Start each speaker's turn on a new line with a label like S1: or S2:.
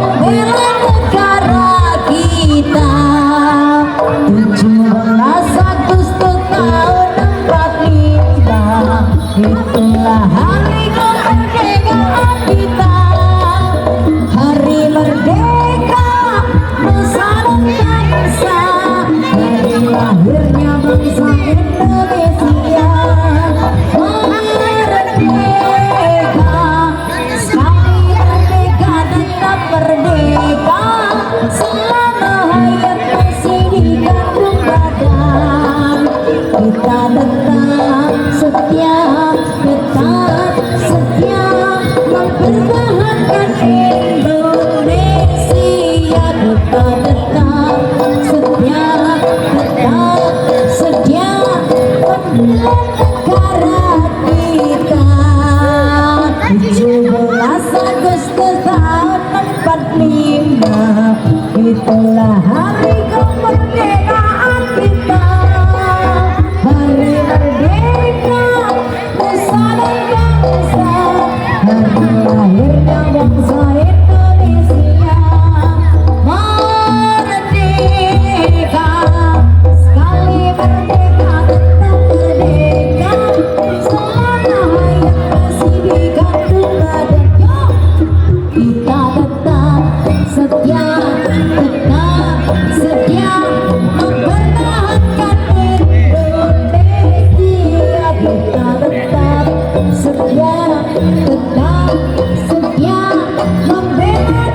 S1: membela negara kita. 17 Agustus tahun 45, itulah hari kemerdekaan kita. Hari merdeka Nusa dan bangsa, hari lahirnya bangsa Indonesia. Merdeka, sekali merdeka tetap merdeka, selama hayat masih dikandung badan. Kita tetap setia, tetap setia mempertahankan Indonesia. Kita tetap setia, tetap setia membela negara kita. 17 Agustus tahun 45, itulah hari kemerdekaan kita. Hari merdeka Nusa dan bangsa, hari lahirnya bangsa Indonesia. Merdeka, sekali merdeka tetap merdeka, selama hayat masih dikandung badan. Kita tetap setia, tetap setia mempertahankan Indonesia. Kita tetap setia, tetap setia membela